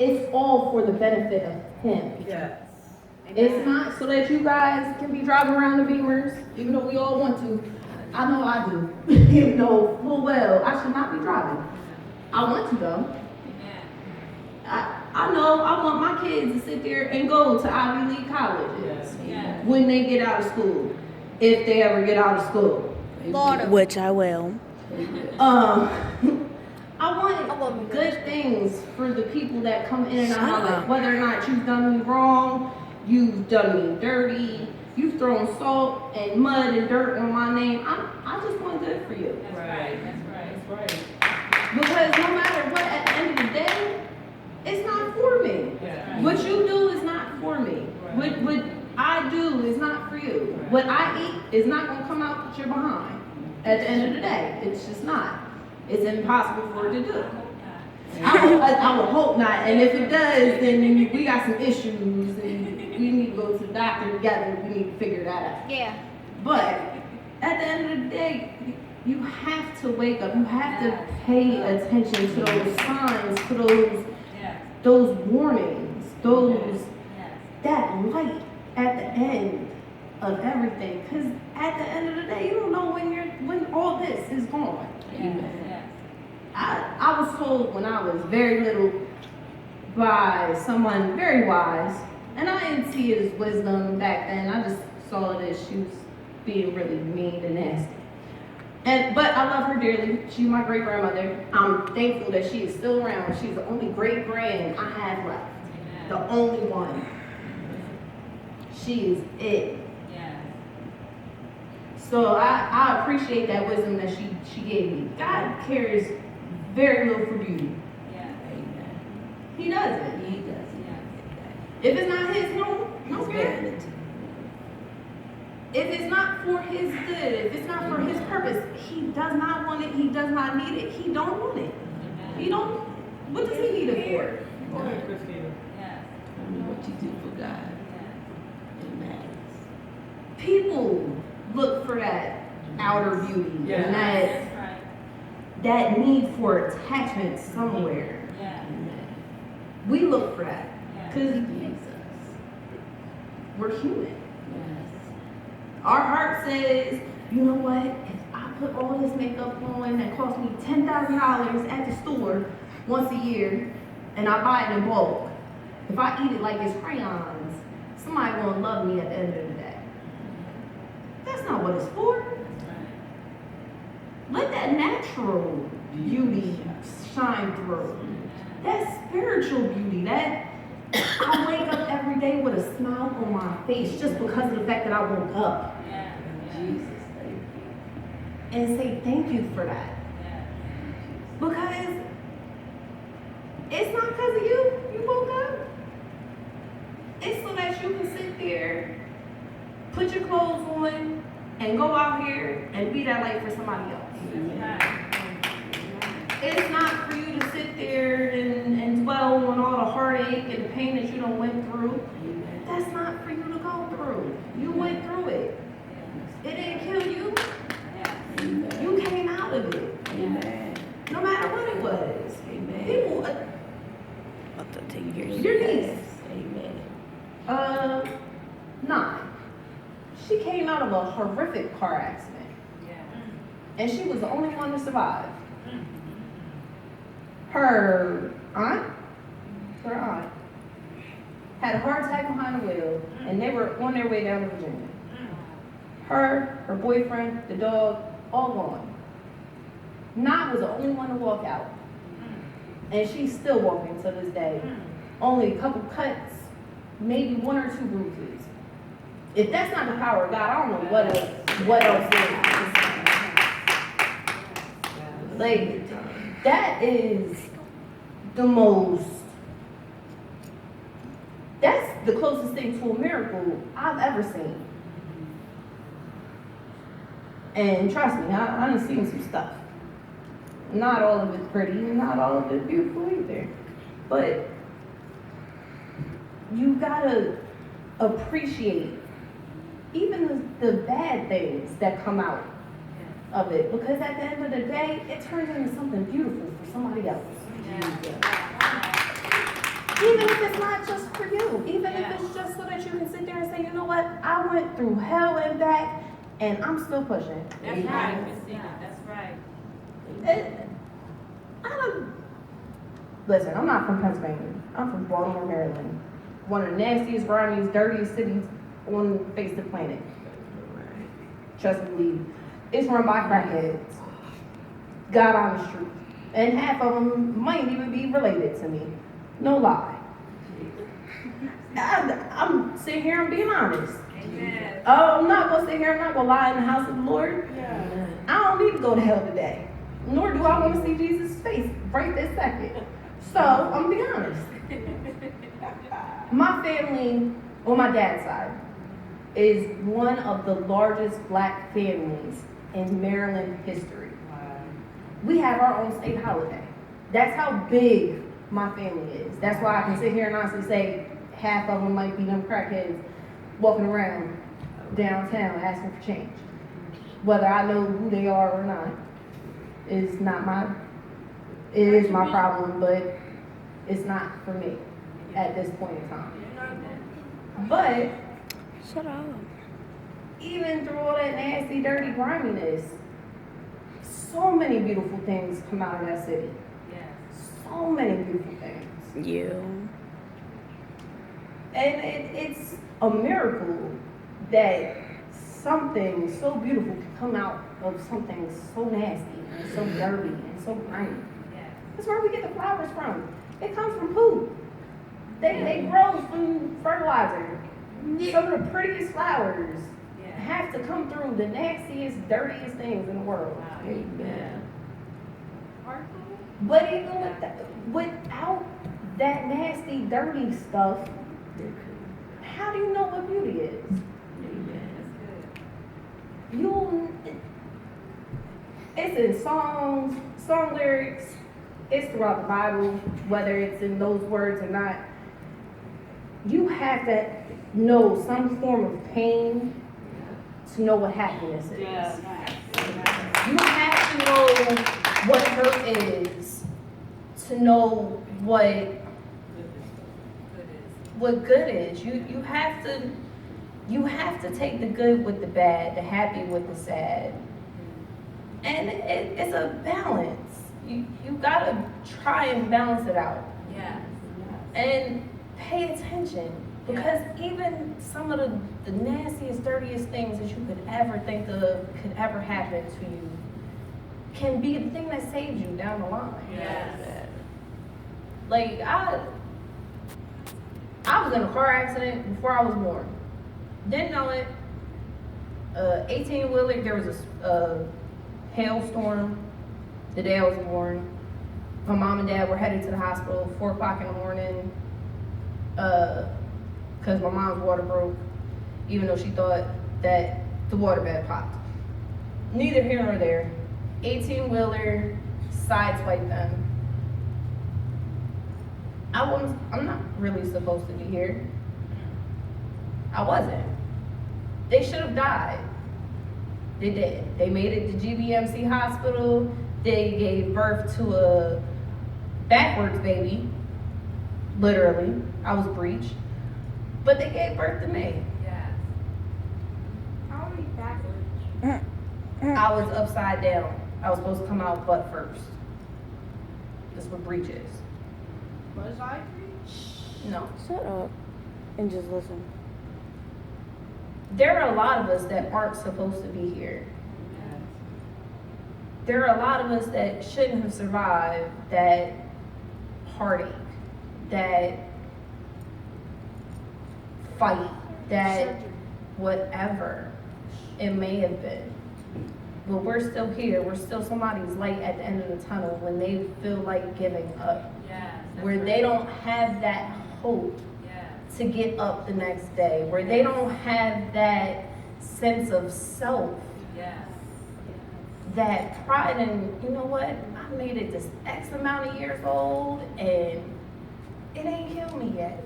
it's all for the benefit of him. Yes. It's not so that you guys can be driving around the Beamers, even though we all want to. I know I do. Even though full well I should not be driving. I want to though. I know I want my kids to sit there and go to Ivy League colleges when they get out of school, if they ever get out of school. Which I will. I want good things for the people that come in and out of my life, whether or not you've done me wrong, you've done me dirty, you've thrown salt and mud and dirt on my name. I just want good for you. That's right. Because no matter what, at the end of the day, it's not for me. Yeah. What you do is not for me. Right. What I do is not for you. Right. What I eat is not going to come out your behind. At the end of the day, it's just not. It's impossible for it to do. I would hope not. And if it does, then we got some issues and we need to go to the doctor together. We need to figure that out. Yeah. But at the end of the day, you have to wake up. You have to pay attention to those signs, to those warnings, that light at the end of everything. Because at the end of the day, you don't know when all this is gone. I was told when I was very little by someone very wise, and I didn't see it as wisdom back then. I just saw it as she was being really mean and nasty. But I love her dearly. She's my great grandmother. I'm thankful that she is still around. She's the only great grand I have left. The only one. She is it. So I appreciate that wisdom that she gave me. God cares very little for beauty. He doesn't. If it's not his, no care. If it's not for his good, if it's not for his purpose, he does not want it, he does not need it, he don't want it. He don't, what does he need it for? Go ahead, Christina. What you do for God. Amen. People look for that outer beauty Yeah. and that need for attachment somewhere. We look for that because we're human. Our heart says, you know what, if I put all this makeup on that cost me $10,000 at the store once a year and I buy it in bulk, if I eat it like it's crayons, somebody gonna love me at the end of the day. That's not what it's for. Let that natural beauty shine through. That spiritual beauty, that I wake up every day with a smile on my face just because of the fact that I woke up. Jesus, thank you. And say thank you for that. Because it's not because of you woke up. It's so that you can sit there, put your clothes on, and go out here and be that light for somebody else. It's not for you to sit there and dwell on all the heartache and the pain that you done went through. That's not for you to go through. You went through it. It didn't kill you. You came out of it. Amen. No matter what it was. Amen. People, your niece, Amen. 9. She came out of a horrific car accident. And she was the only one to survive. Her aunt had a heart attack behind the wheel, and they were on their way down to Virginia. Her boyfriend, the dog, all gone. Not was the only one to walk out. And she's still walking to this day. Only a couple cuts, maybe 1 or 2 bruises. If that's not the power of God, I don't know what else is. Like, that is that's the closest thing to a miracle I've ever seen. And trust me, I done seen some stuff. Not all of it pretty, and not all of it beautiful either. But you gotta appreciate even the bad things that come out of it, because at the end of the day, it turns into something beautiful for somebody else. Even if it's not just for you, even if it's just so that you can sit there and say, you know what, I went through hell and back, and I'm still pushing. That's right, Christina, that's right. I don't, listen, I'm not from Pennsylvania. I'm from Baltimore, Maryland. One of the nastiest, grimiest, dirtiest cities on the face of the planet. Trust me, believe. It's run by crackheads. God honest truth. And half of them might even be related to me. No lie. I'm sitting here, I'm being honest. Amen. I'm not gonna sit here, I'm not gonna lie in the house of the Lord. Yeah. I don't need to go to hell today. Nor do I want to see Jesus' face right this second. So, I'm gonna be honest. My family, on my dad's side, is one of the largest black families in Maryland history. We have our own state holiday. That's how big my family is. That's why I can sit here and honestly say half of them might be them crackheads walking around downtown asking for change. Whether I know who they are or not is not it is my problem, but it's not for me at this point in time. But Shut up. even through all that nasty, dirty griminess, so many beautiful things come out of that city. So many beautiful things. You. And it's a miracle that something so beautiful can come out of something so nasty and so dirty and so grimy. That's where we get the flowers from. It comes from poop. They grow from fertilizer. Some of the prettiest flowers have to come through the nastiest, dirtiest things in the world. Amen. But even with without that nasty, dirty stuff, how do you know what beauty is? It's in songs, song lyrics, it's throughout the Bible, whether it's in those words or not. You have to know some form of pain to know what happiness is. You have to know what hurt is to know what good is. You have to take the good with the bad, the happy with the sad. And it's a balance. You gotta try and balance it out. And pay attention. Because even some of the nastiest, dirtiest things that you could ever think of could ever happen to you can be the thing that saves you down the line. Like, I was in a car accident before I was born. Didn't know it. 18-wheeler, there was a hailstorm the day I was born. My mom and dad were headed to the hospital 4 o'clock in the morning because my mom's water broke, even though she thought that the water bed popped. Neither here nor there. 18-wheeler sideswiped them. I'm not really supposed to be here. I wasn't. They should have died. They did. They made it to GBMC hospital. They gave birth to a backwards baby. Literally. I was breech. But they gave birth to me. How are you backwards? I was upside down. I was supposed to come out butt first. That's what breech is. Was I breech? No. Shut up and just listen. There are a lot of us that aren't supposed to be here. There are a lot of us that shouldn't have survived that heartache, that fight, that whatever it may have been. But we're still here. We're still somebody's light at the end of the tunnel when they feel like giving up. Where they don't have that hope to get up the next day. Where they don't have that sense of self. That pride in, you know what, I made it this X amount of years old and it ain't killed me yet.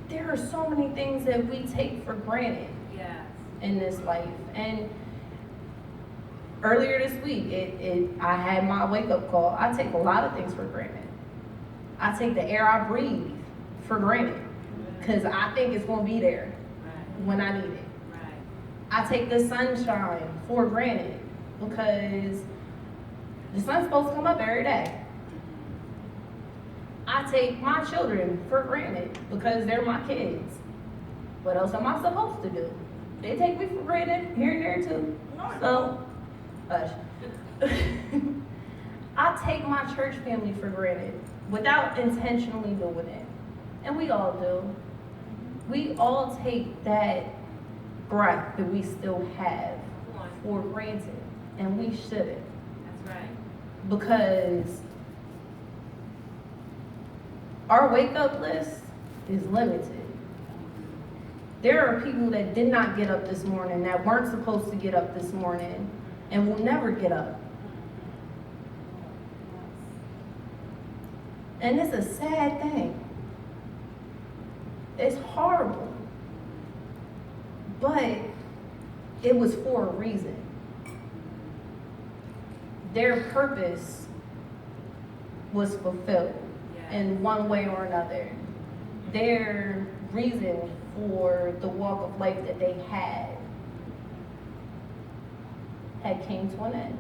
There are so many things that we take for granted in this life. And earlier this week, I had my wake-up call. I take a lot of things for granted. I take the air I breathe for granted because I think it's going to be there Right. when I need it. Right. I take the sunshine for granted because the sun's supposed to come up every day. I take my children for granted because they're my kids. What else am I supposed to do? They take me for granted here and there too. So, hush. I take my church family for granted without intentionally doing it. And we all do. We all take that breath that we still have Come on. for granted. And we shouldn't. That's right. Because our wake up list is limited. There are people that did not get up this morning, that weren't supposed to get up this morning, and will never get up. And it's a sad thing. It's horrible. But it was for a reason. Their purpose was fulfilled Yeah. in one way or another. Their reason for the walk of life that they had came to an end.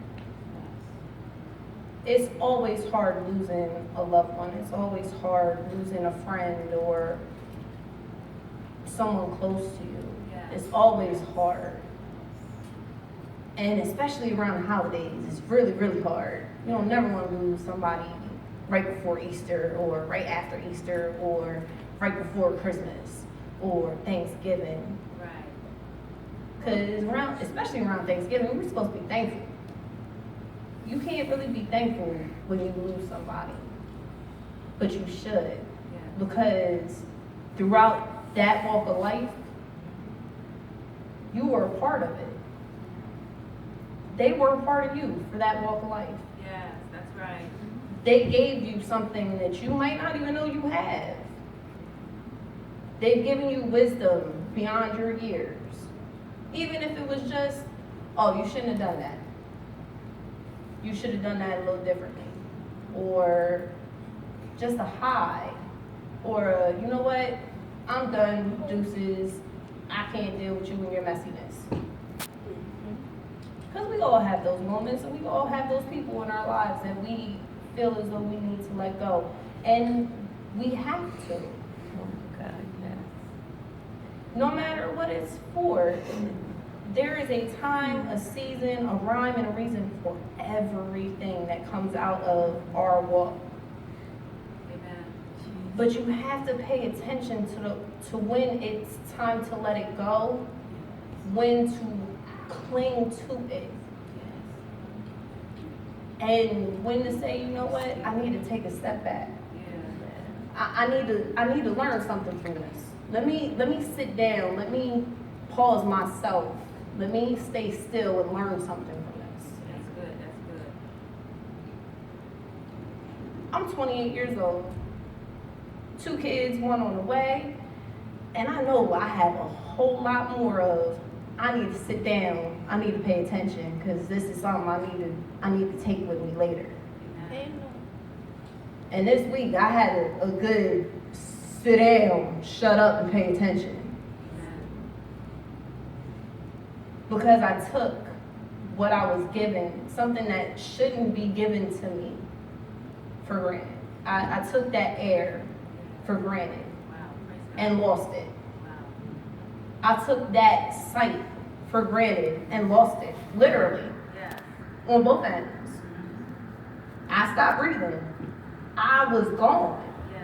It's always hard losing a loved one. It's always hard losing a friend or someone close to you. Yes. It's always hard. And especially around the holidays, it's really, really hard. You don't never want to lose somebody right before Easter or right after Easter or right before Christmas or Thanksgiving. Right. Because especially around Thanksgiving, we're supposed to be thankful. You can't really be thankful when you lose somebody, but you should. Yeah. Because throughout that walk of life, you were a part of it. They were a part of you for that walk of life. Yes, that's right. They gave you something that you might not even know you have. They've given you wisdom beyond your years. Even if it was just, oh, you shouldn't have done that. You should have done that a little differently. Or just a hi. Or a, you know what? I'm done, deuces. I can't deal with you and your messiness. Because we all have those moments and we all have those people in our lives that we feel as though we need to let go. And we have to. Oh my God, yes. No matter what it's for. There is a time, a season, a rhyme, and a reason for everything that comes out of our walk. Amen. But you have to pay attention to when it's time to let it go, when to cling to it, and when to say, you know what, I need to take a step back. Yeah. I need to learn something from this. Let me sit down. Let me pause myself. Let me stay still and learn something from this. That's good. That's good. I'm 28 years old, 2 kids, 1 on the way, and I know I have a whole lot more of. I need to sit down. I need to pay attention because this is something I need to take with me later. Amen. And this week I had a good sit down, shut up, and pay attention. Because I took what I was given, something that shouldn't be given to me, for granted. I took that air for granted Wow. Praise God. and lost it. Wow. I took that sight for granted and lost it, literally, Yes. on both ends. I stopped breathing. I was gone. Yeah.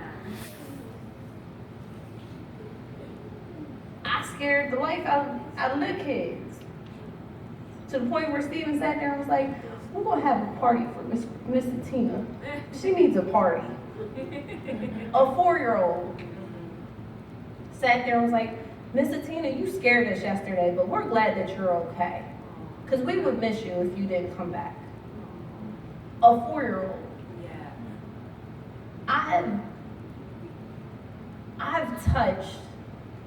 I scared the life out of the kids. To the point where Steven sat there and was like, we're going to have a party for Miss Tina. She needs a party. A 4-year-old sat there and was like, Miss Tina, you scared us yesterday, but we're glad that you're okay. Because we would miss you if you didn't come back. A 4-year-old. Yeah. I've touched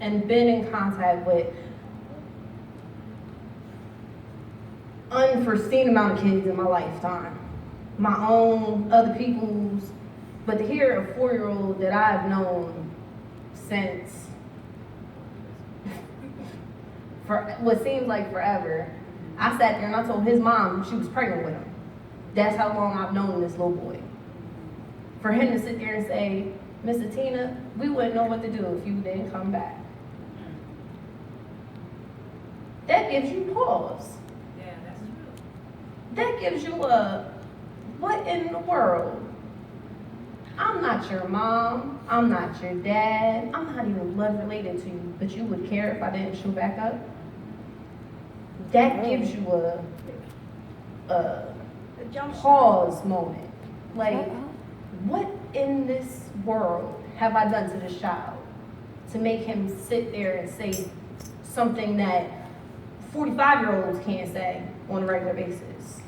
and been in contact with unforeseen amount of kids in my lifetime. My own, other people's, But to hear a 4-year-old that I've known since for what seems like forever, I sat there and I told his mom she was pregnant with him. That's how long I've known this little boy. For him to sit there and say, Miss Tina, we wouldn't know what to do if you didn't come back. That gives you pause. Yeah, that's true. That gives you a, what in the world? I'm not your mom. I'm not your dad. I'm not even blood related to you, but you would care if I didn't show back up? That gives you a pause moment. Like, what in this world have I done to this child to make him sit there and say something that 45-year-olds can't say on a regular basis?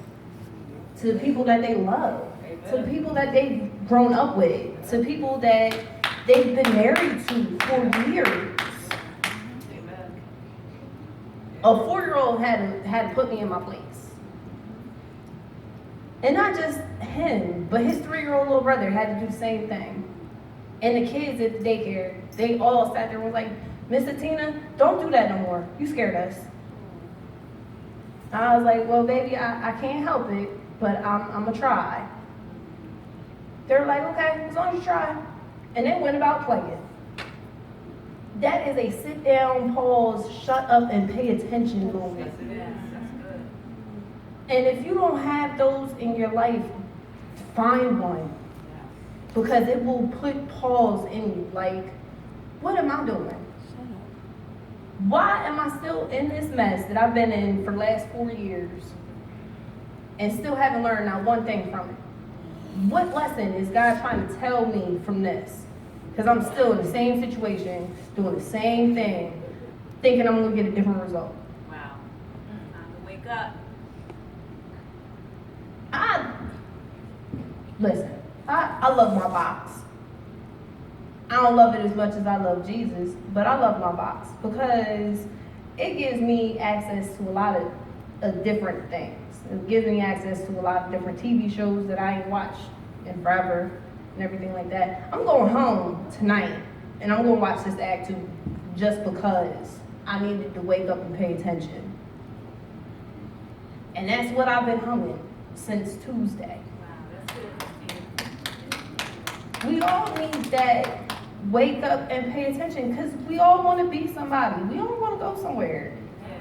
To the people that they love, to the people that they've grown up with, to people that they've been married to for years. A 4-year-old had to put me in my place. And not just him, but his 3-year-old little brother had to do the same thing. And the kids at the daycare, they all sat there and was like, Miss Tina, don't do that no more. You scared us. I was like, well, baby, I can't help it, but I'm gonna try. They were like, okay, as long as you try. And they went about playing. That is a sit down, pause, shut up, and pay attention moment. Yes, it is. That's good. And if you don't have those in your life, find one. Because it will put pause in you. Like, what am I doing? Why am I still in this mess that I've been in for the last 4 years and still haven't learned not one thing from it? What lesson is God trying to tell me from this? Because I'm still in the same situation, doing the same thing, thinking I'm going to get a different result. Wow. Time to wake up. I love my box. I don't love it as much as I love Jesus, but I love my box because it gives me access to a lot of different things. It gives me access to a lot of different TV shows that I ain't watched in forever and everything like that. I'm going home tonight and I'm going to watch this Act 2 just because I needed to wake up and pay attention. And that's what I've been humming since Tuesday. Wow, that's good. We all need that wake up and pay attention because we all want to be somebody. We all want to go somewhere. Yeah.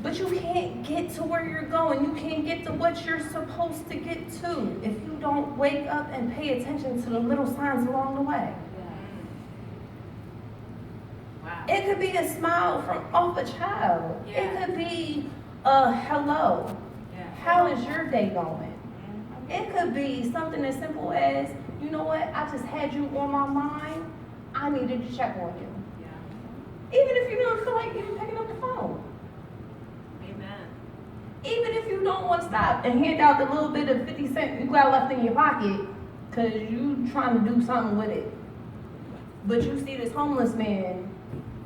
But you can't get to where you're going. You can't get to what you're supposed to get to if you don't wake up and pay attention to the little signs along the way. Wow. It could be a smile from off a child. Yeah. It could be a hello. Yeah. How is your day going? It could be something as simple as, you know what, I just had you on my mind. I needed to check on you. Yeah. Even if you don't feel like even picking up the phone. Amen. Even if you don't want to stop and hand out the little bit of 50 cents you got left in your pocket because you trying to do something with it. But you see this homeless man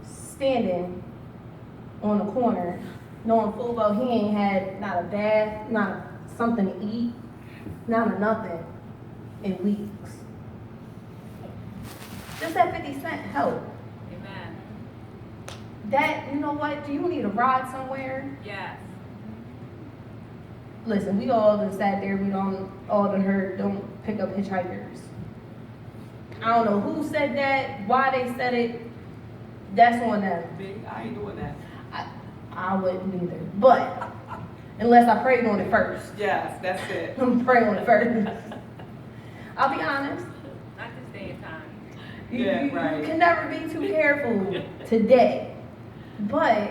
standing on the corner knowing full well he ain't had not a bath, not something to eat, not a nothing in weeks. Just that 50 cent help. Amen. That, you know what, do you need a ride somewhere? Yes. Listen, we all done sat there, we all done heard, don't pick up hitchhikers. I don't know who said that, why they said it, that's on them. I ain't doing that. I wouldn't either, but unless I prayed on it first. Yes, that's it. I'm praying on it first. I'll be honest. Not this day and time. Yeah, right. You can never be too careful today, but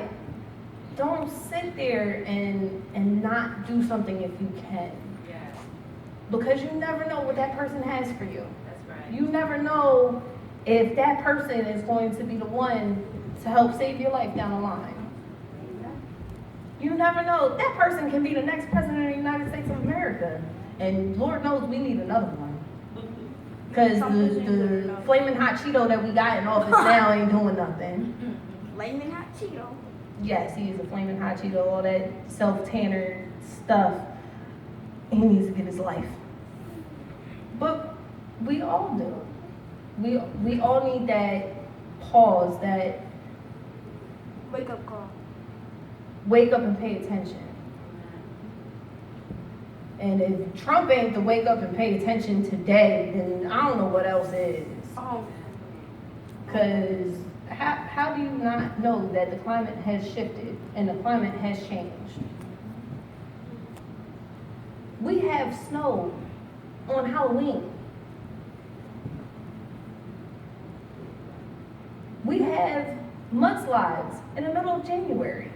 don't sit there and not do something if you can, Yes. because you never know what that person has for you. That's right. You never know if that person is going to be the one to help save your life down the line. You never know. That person can be the next president of the United States of America. And Lord knows we need another one. Because the flaming hot Cheeto that we got in office now ain't doing nothing. Flaming hot Cheeto. Yes, he is a flaming hot Cheeto, all that self-tanner stuff. He needs to get his life. But We all do. We all need that pause, that Wake up call. wake up and pay attention. And if Trump ain't the wake up and pay attention today, then I don't know what else is. Oh, Because how do you not know that the climate has shifted and the climate has changed? We have snow on Halloween. We have mudslides in the middle of January.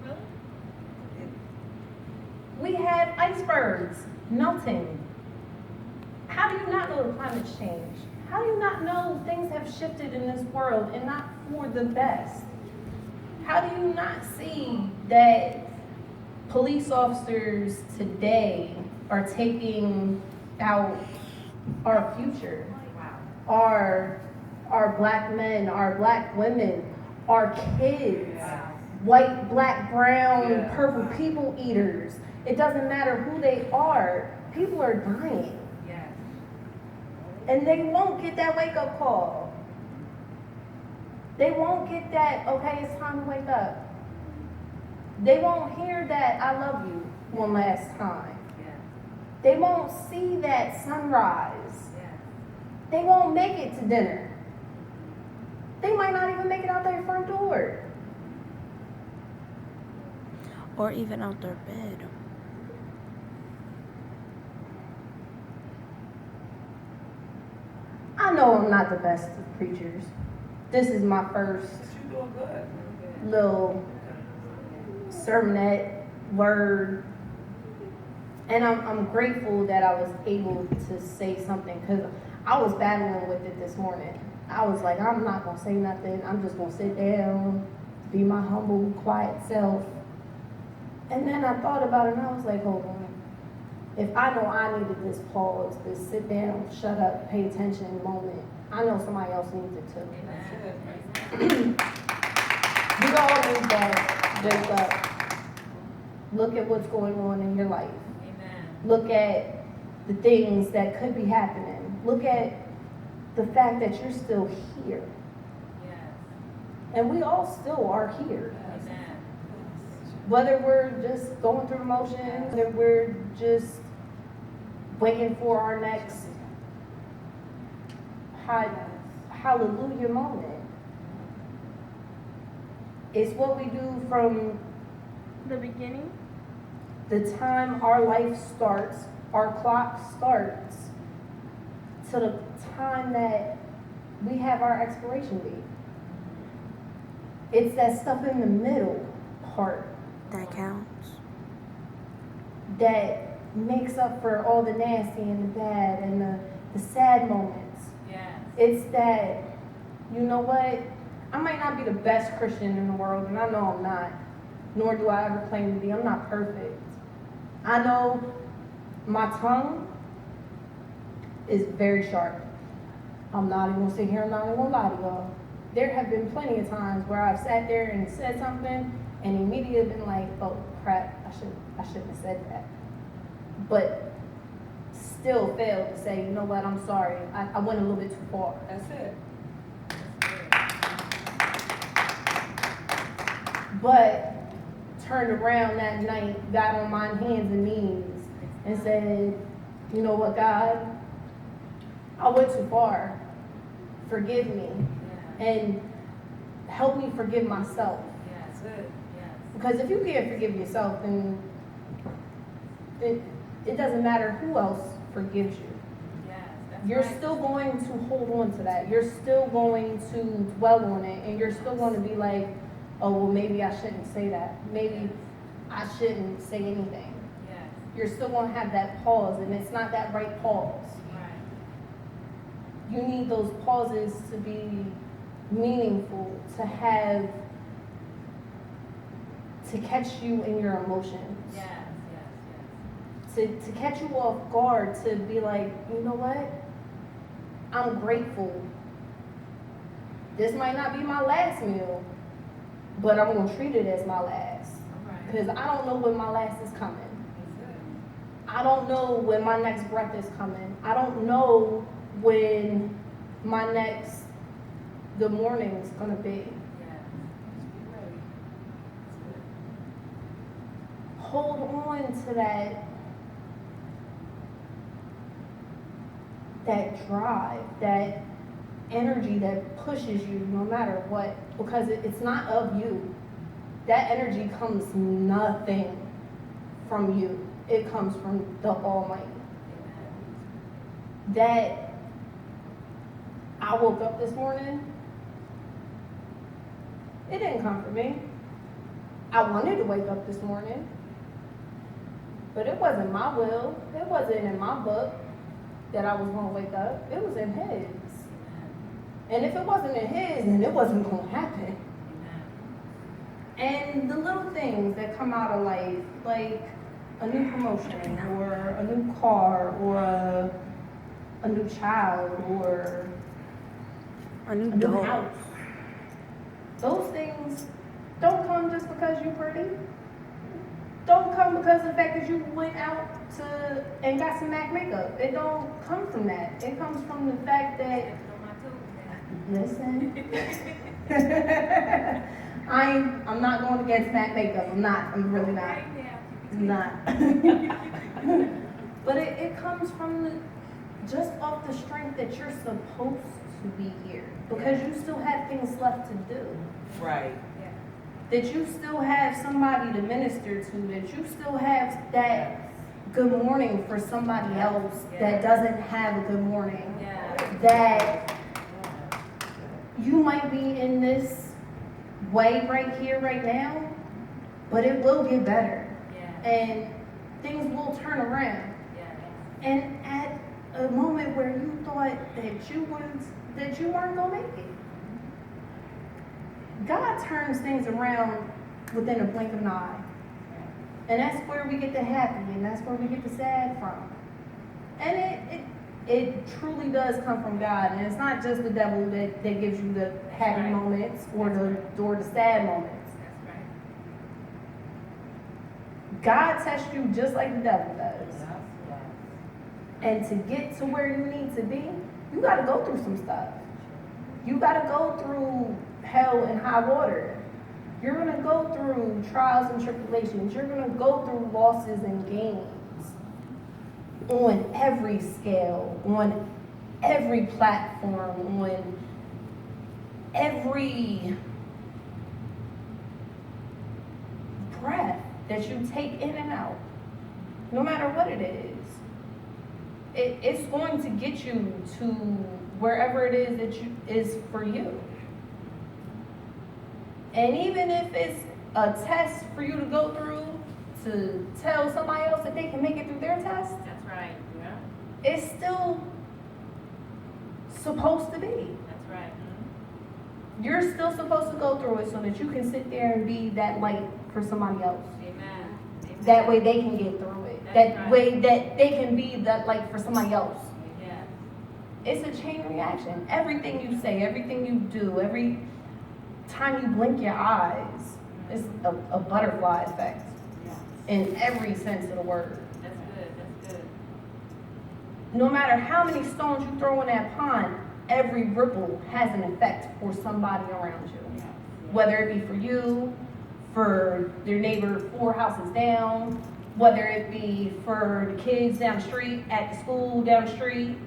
Really? We have icebergs melting. How do you not know the climate's changed? How do you not know things have shifted in this world and not for the best? How do you not see that police officers today are taking out our future? Our black men, our black women, our kids, white, black, brown, purple people eaters. It doesn't matter who they are, people are dying. Yes. And they won't get that wake up call. They won't get that, okay, it's time to wake up. They won't hear that I love you one last time. Yes. They won't see that sunrise. Yes. They won't make it to dinner. They might not even make it out their front door. or even out their bed. I know I'm not the best of preachers. This is my first You doing good. little sermonette word. And I'm grateful that I was able to say something, because I was battling with it this morning. I was like, I'm not going to say nothing. I'm just going to sit down, be my humble, quiet self. And then I thought about it and I was like, hold on. If I know I needed this pause, this sit down, shut up, pay attention moment, I know somebody else needs it too. We all need that wake up. Look at what's going on in your life. Amen. Look at the things that could be happening. Look at the fact that you're still here. Yes. And we all still are here. Amen. Whether we're just going through the motions, whether we're just waiting for our next hallelujah moment. It's what we do from The beginning? the time our life starts, our clock starts, to the time that we have our expiration date. It's that stuff in the middle part That counts. that makes up for all the nasty and the bad and the sad moments. Yes. It's that, you know what, I might not be the best Christian in the world, and I know I'm not, nor do I ever claim to be. I'm not perfect. I know my tongue is very sharp. I'm not even gonna sit here, I'm not even gonna lie to y'all. There have been plenty of times where I've sat there and said something and immediately been like, oh crap, I shouldn't have said that. But still failed to say, you know what, I'm sorry, I went a little bit too far. That's it. But turned around that night, got on my hands and knees and said, you know what, God, I went too far. Forgive me. Yeah. And help me forgive myself. Yes. That's it. Yes. Because if you can't forgive yourself, then it doesn't matter who else forgives you. Yes. That's You're right. still going to hold on to that. You're still going to dwell on it. And you're still going to be like, oh, well, maybe I shouldn't say that. Maybe I shouldn't say anything. Yes. You're still going to have that pause, and it's not that right pause. Right. You need those pauses to be meaningful, to have, to catch you in your emotions. Yes. Yes. To catch you off guard, to be like, you know what? I'm grateful. This might not be my last meal, but I'm going to treat it as my last. All right. Because I don't know when my last is coming. That's it. I don't know when my next breath is coming. I don't know when my next good morning's gonna be. Yeah. Be ready. Hold on to that drive, that energy that pushes you no matter what, because it's not of you. That energy comes nothing from you. It comes from the Almighty. Amen. That I woke up this morning, it didn't come from me. I wanted to wake up this morning, but it wasn't my will. It wasn't in my book that I was going to wake up. It was in His. And if it wasn't in His, then it wasn't going to happen. And the little things that come out of life, like a new promotion, or a new car, or a new child, or A new a new dog. house. Those things don't come just because you're pretty. Don't come because of the fact that you went out and got some MAC makeup. It don't come from that. It comes from the fact that, listen, I'm not going against MAC makeup. I'm really not. I'm not. But it comes from just off the strength that you're supposed to be here. Because you still have things left to do. Right. That you still have somebody to minister to, that you still have that good morning for somebody else that doesn't have a good morning. Yeah. That you might be in this way right here, right now, but it will get better. Yeah. And things will turn around. Yeah. And at a moment where you thought that you weren't gonna make it, God turns things around within a blink of an eye. And that's where we get the happy, and that's where we get the sad from. And it truly does come from God, and it's not just the devil that gives you the happy Right. moments or the sad moments. That's right. God tests you just like the devil does. Yes. And to get to where you need to be, you gotta go through some stuff. You gotta go through hell and high water. You're gonna go through trials and tribulations. You're gonna go through losses and gains. On every scale, on every platform, on every breath that you take in and out, no matter what it is. It's going to get you to wherever it is that is for you. And even if it's a test for you to go through to tell somebody else that they can make it through their test, That's right. Yeah. it's still supposed to be. That's right. You're still supposed to go through it so that you can sit there and be that light for somebody else. Amen. Amen. That way they can get through it. That's That right. way that they can be that light for somebody else. Yeah. It's a chain reaction. Everything you say, everything you do, every time you blink your eyes, it's a butterfly effect Yeah. in every sense of the word. That's good. That's good. No matter how many stones you throw in that pond, every ripple has an effect for somebody around you. Yeah. Whether it be for you, for your neighbor 4 houses down, whether it be for the kids down the street, at the school down the street.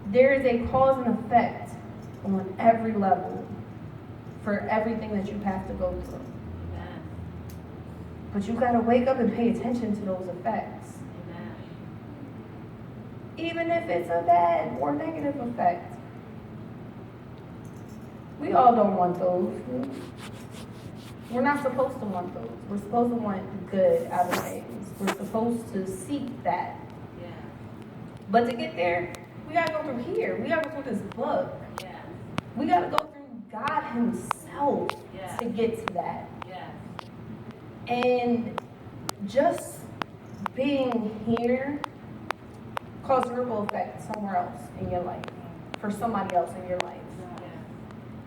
There is a cause and effect on every level for everything that you have to go through. Amen. But you gotta wake up and pay attention to those effects. Amen. Even if it's a bad or negative effect. We all don't want those. We're not supposed to want those. We're supposed to want good out of things. We're supposed to seek that. Yeah. But to get there, we gotta go through here. We gotta go through this book. Yeah. We gotta go through God Himself Yeah. to get to that. Yeah. And just being here causes a ripple effect somewhere else in your life, for somebody else in your life.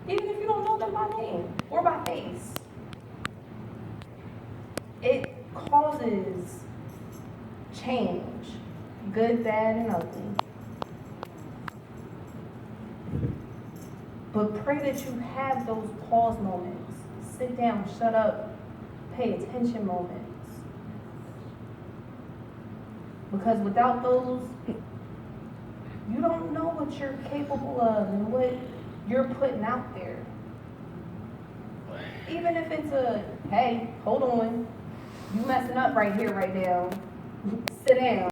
Yeah. Even if you don't know them by name or by face. It causes change, good, bad, and ugly. But pray that you have those pause moments, sit down, shut up, pay attention moments. Because without those, you don't know what you're capable of and what you're putting out there. Even if it's a, hey, hold on, you messing up right here, right now, sit down.